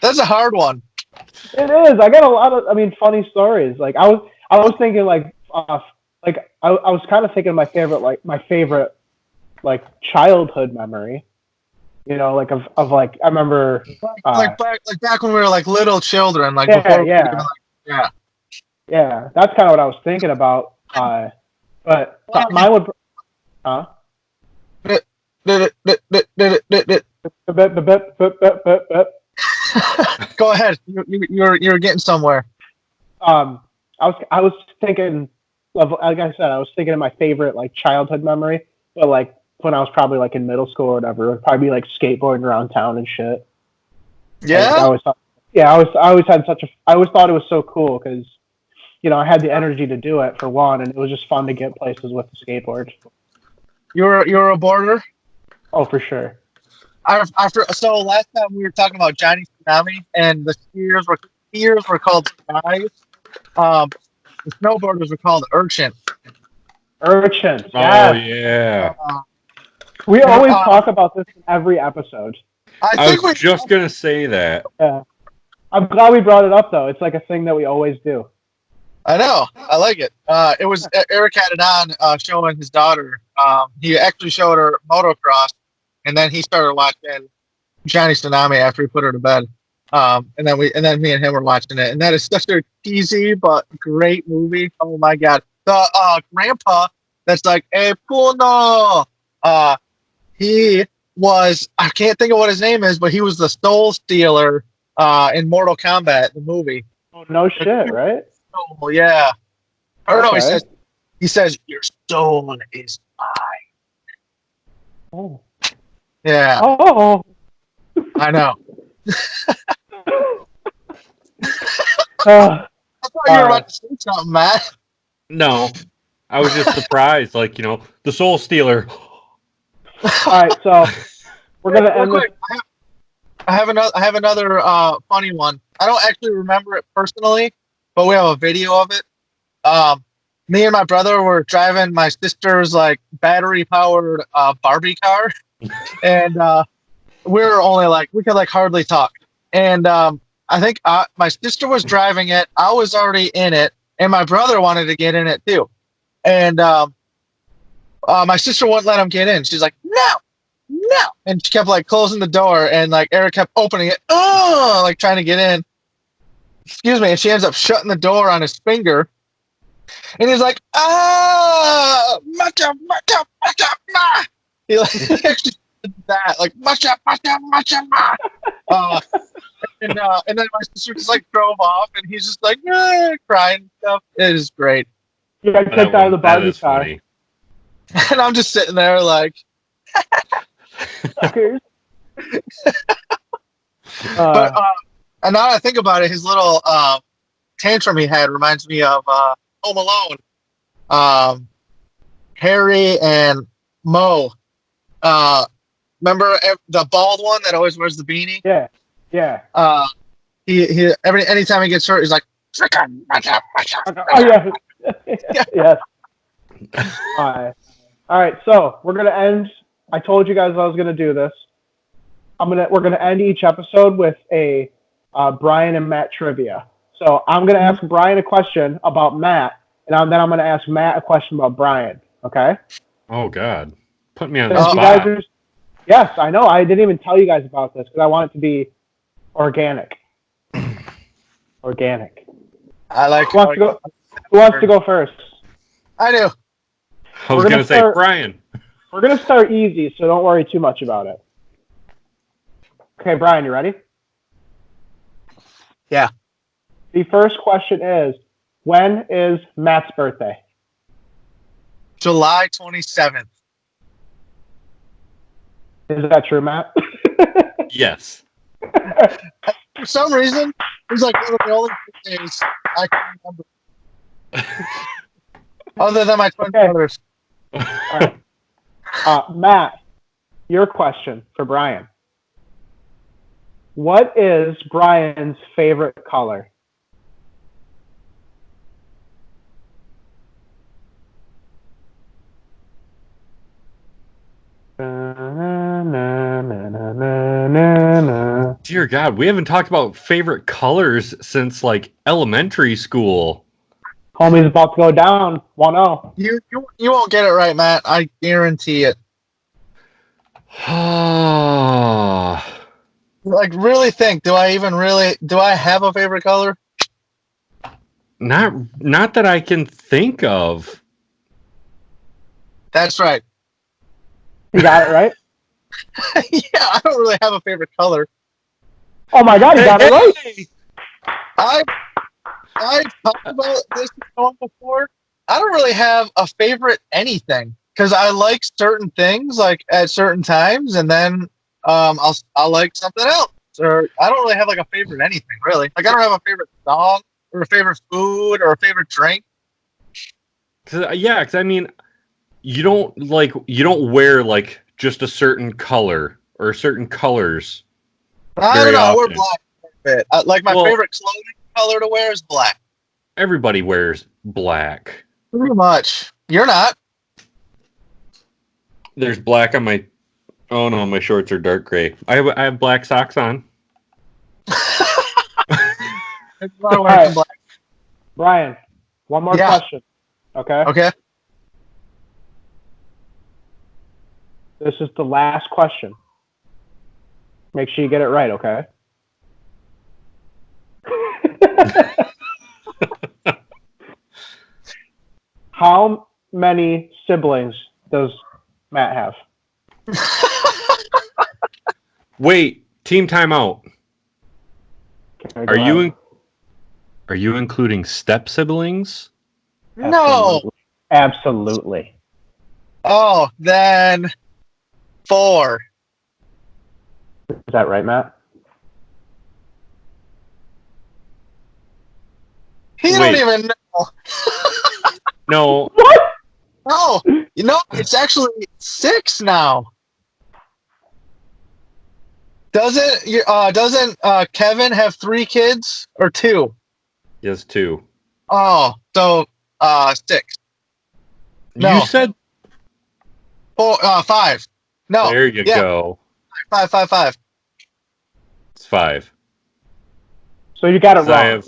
That's a hard one. It is. I got a lot of, funny stories. Like I was thinking like I was kind of thinking of my favorite childhood memory. You know, like of like I remember. Like back when we were like little children, like Yeah, before. yeah. We were, yeah. Yeah, that's kind of what I was thinking about. But mine would. Huh? Go ahead. You're getting somewhere. I was thinking of, like I said, I was thinking of my favorite like childhood memory, but like when I was probably like in middle school or whatever, it would probably be like skateboarding around town and shit. Yeah. I always thought, I always thought it was so cool because, you know, I had the energy to do it for one, and it was just fun to get places with the skateboard. You're a boarder? Oh, for sure. So last time we were talking about Johnny Tsunami, and the skiers were called skies. The snowboarders were called urchins. Urchins. Oh, Yes. yeah. We always talk about this in every episode. I was just going to say that. Yeah. I'm glad we brought it up, though. It's like a thing that we always do. I know. I like it. It was Eric had it on showing his daughter. He actually showed her motocross, and then he started watching Johnny Tsunami after he put her to bed. And then me and him were watching it, and that is such a cheesy but great movie. Oh my god, the grandpa that's like, "Hey, Puno." He was, I can't think of what his name is, but he was the soul stealer in Mortal Kombat, the movie. Oh, no shit, right? Oh yeah. Or no, Okay. he says your soul is mine. Oh. Yeah, Oh. I know. Uh, I thought you were about to say something, Matt. No, I was just surprised. Like, you know, the Soul Stealer. all right, so we're gonna end this. I have another funny one. I don't actually remember it personally, but we have a video of it. Me and my brother were driving my sister's like battery powered Barbie car, and we were only like, we could like hardly talk. And I think my sister was driving it. I was already in it, and my brother wanted to get in it too. And my sister wouldn't let him get in. She's like, no. And she kept like closing the door, and like Eric kept opening it, like trying to get in. Excuse me. And she ends up shutting the door on his finger. And he's like, matcha, ma. He like actually did that, like matcha, ma. And then my sister just like drove off, and he's just like crying and stuff. It is great. You got kicked out of the Barbie car. Funny. And I'm just sitting there like. But and now that I think about it, his little tantrum he had reminds me of Home Alone. Harry and Mo. Remember the bald one that always wears the beanie? Yeah. He anytime he gets hurt, he's like, Oh yeah. Yes. All right. So we're gonna end. I told you guys I was gonna do this. We're gonna end each episode with a Brian and Matt trivia. So I'm gonna ask Brian a question about Matt, and then I'm gonna ask Matt a question about Brian. Okay? Oh, God. Put me on the You spot. guys are, yes, I know. I didn't even tell you guys about this because I want it to be organic. Organic. I like. Who wants to go first? I do. I was going to say, Brian. We're going to start easy, so don't worry too much about it. Okay, Brian, you ready? Yeah. The first question is, when is Matt's birthday? July 27th. Is that true, Matt? Yes. For some reason, it was like one of the only days I can remember. Other than my twin brothers. All right. Matt, your question for Brian. What is Brian's favorite color? Dear God, we haven't talked about favorite colors since like elementary school. Homie's about to go down 1-0. You won't get it right, Matt. I guarantee it. Like, really think, do I have a favorite color? Not that I can think of. That's right. You got it right? Yeah, I don't really have a favorite color. Oh my God, you got it right. Hey! I've talked about this before. I don't really have a favorite anything because I like certain things like at certain times, and then I'll like something else. Or I don't really have like a favorite anything really. Like I don't have a favorite song or a favorite food or a favorite drink. Because I mean, you don't wear like just a certain color or certain colors. I don't know. I wear Often. black a bit. Like my favorite clothing color to wear is black. Everybody wears black. Pretty much. You're not. There's black on my. Oh no, my shorts are dark gray. I have black socks on. All right. Brian, one more question. Okay. Okay. This is the last question. Make sure you get it right, okay? How many siblings does Matt have? Wait, team timeout. Are you including step siblings? No. Absolutely. Oh, then 4. Is that right, Matt? He don't even know. No. What? No, it's actually 6 now. Doesn't Kevin have 3 kids or 2? He has 2. Oh, so 6. No. You said 4, 5. No. There you go. 5. It's 5. So you got it wrong.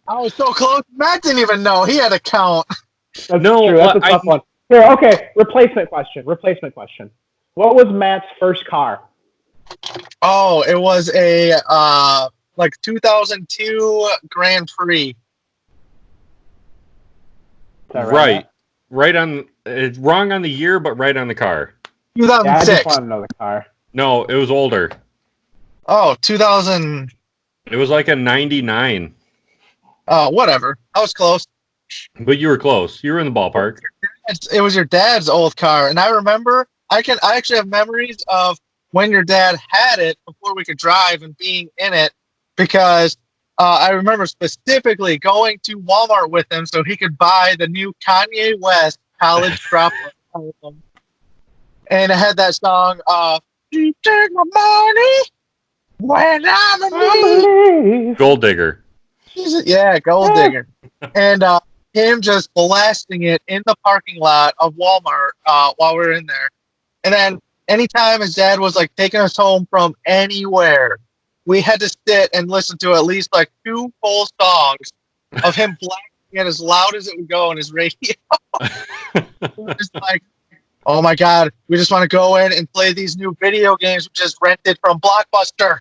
I was so close. Matt didn't even know. He had to count. That's true. That's a tough one. Here, okay. Replacement question. What was Matt's first car? Oh, it was a 2002 Grand Prix. Right. Right on. It's wrong on the year, but right on the car. 2006. Yeah, I just want to know the car. No, it was older. Oh, 2000. It was like a 99. Oh, whatever. I was close. But you were close. You were in the ballpark. It was your dad's old car, and I remember. I actually have memories of when your dad had it before we could drive and being in it, because I remember specifically going to Walmart with him so he could buy the new Kanye West College Dropout album, and it had that song. You take my money when I'm in need. Gold Digger. Yeah, Gold Digger. And him just blasting it in the parking lot of Walmart while we were in there. And then anytime his dad was like taking us home from anywhere, we had to sit and listen to at least like 2 full songs of him blasting it as loud as it would go on his radio. We're just like, oh my God, we just want to go in and play these new video games we just rented from Blockbuster.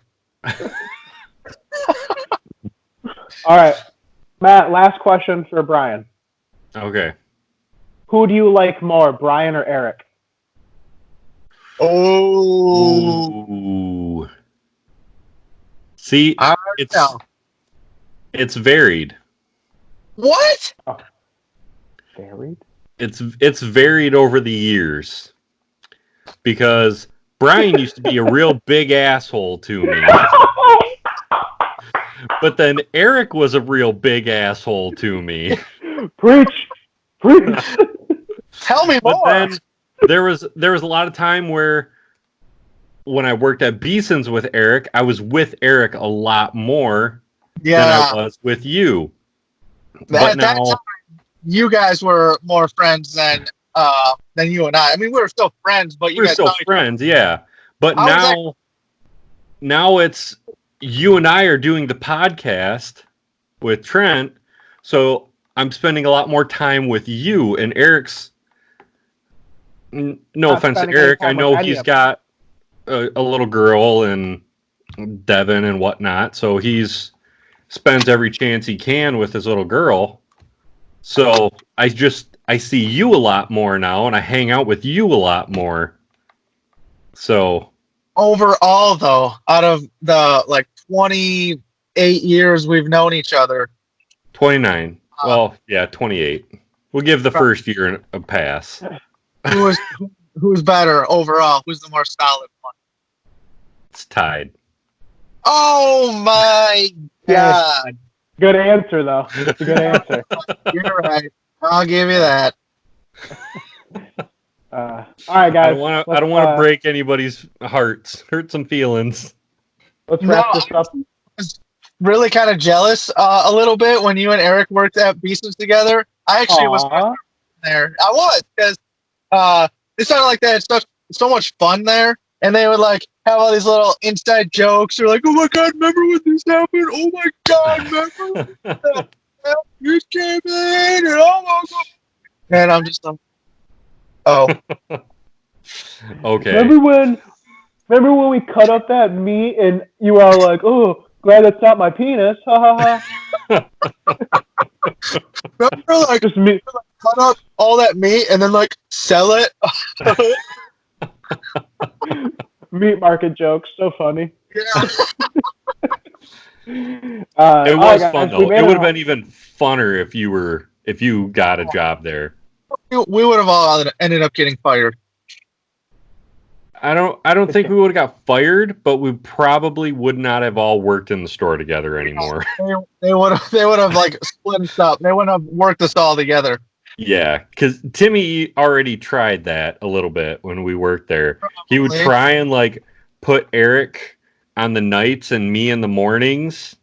All right. Matt, last question for Brian. Okay. Who do you like more, Brian or Eric? Oh. Ooh. See, it's varied. What? Oh. Varied? It's varied over the years. Because Brian used to be a real big asshole to me. But then Eric was a real big asshole to me. Preach. Tell me But more. then there was a lot of time where when I worked at Beeson's with Eric, I was with Eric a lot more than I was with you. At that time, you guys were more friends than you and I. I mean, we were still friends, but we're still friends, yeah. But now it's you and I are doing the podcast with Trent, so I'm spending a lot more time with you, and Eric's. No offense to Eric, I know he's got a little girl and Devin and whatnot, so he's spends every chance he can with his little girl. So I see you a lot more now, and I hang out with you a lot more. So overall, though, out of the like 28 years we've known each other, 29. Well, yeah, 28. We'll give the first year a pass. who's better overall? Who's the more solid one? It's tied. Oh my God! Good answer, though. It's a good answer. You're right. I'll give you that. All right, guys. I don't want to break anybody's hearts, hurt some feelings. Let's wrap this up. I was really kind of jealous a little bit when you and Eric worked at Beastons together. I actually was there. I was because it sounded like they had so much fun there, and they would like have all these little inside jokes. They're like, "Oh my God, remember when this happened? Oh my God, remember you came in?" And oh my God, and I'm just like, oh, okay. Remember when we cut up that meat and you were all like, "Oh, glad that's not my penis." Ha ha ha. remember like Just meat. cut up all that meat and then like sell it. Meat market jokes, so funny. Yeah. It was fun though. It would have been even funner if you got a job there. We would have all ended up getting fired. I don't think we would have got fired, but we probably would not have all worked in the store together anymore. They would have like split us up. They wouldn't have worked us all together. Yeah, because Timmy already tried that a little bit when we worked there. He would try and like put Eric on the nights and me in the mornings,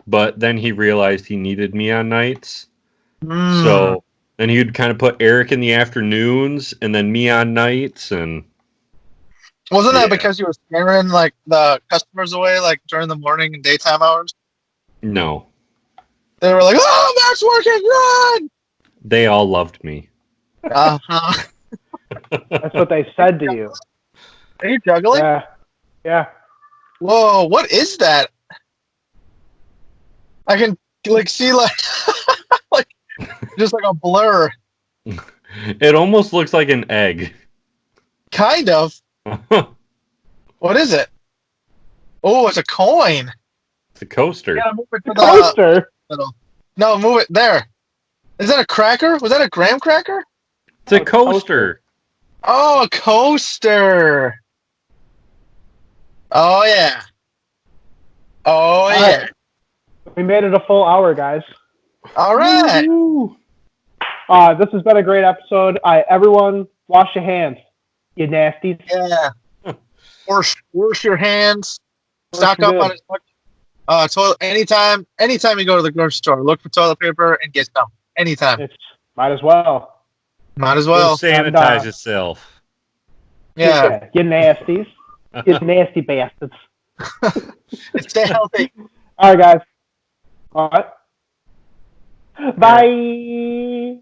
but then he realized he needed me on nights. So then he'd kind of put Eric in the afternoons and then me on nights. And wasn't that because you were scaring like the customers away like during the morning and daytime hours? No. They were like, "Oh, Matt's working, run!" They all loved me. Uh-huh. That's what they said to you. Are you juggling? Yeah. Whoa, what is that? I can like see like like just like a blur. It almost looks like an egg. Kind of. What is it? Oh, it's a coin. It's a coaster. Yeah, move it to the Coaster. middle. No, move it there. Is that a cracker? Was that a graham cracker? It's a coaster. Oh, a coaster. Oh yeah. Oh yeah. Right. We made it a full hour, guys. All right. This has been a great episode. Everyone, wash your hands, you nasties. Yeah. Wash your hands. Stock up on it. Toilet anytime you go to the grocery store, look for toilet paper and get some. Anytime. Might as well. Might as well. Sanitize yourself. Yeah. You nasties. You nasty bastards. Stay healthy. All right, guys. All right. Bye.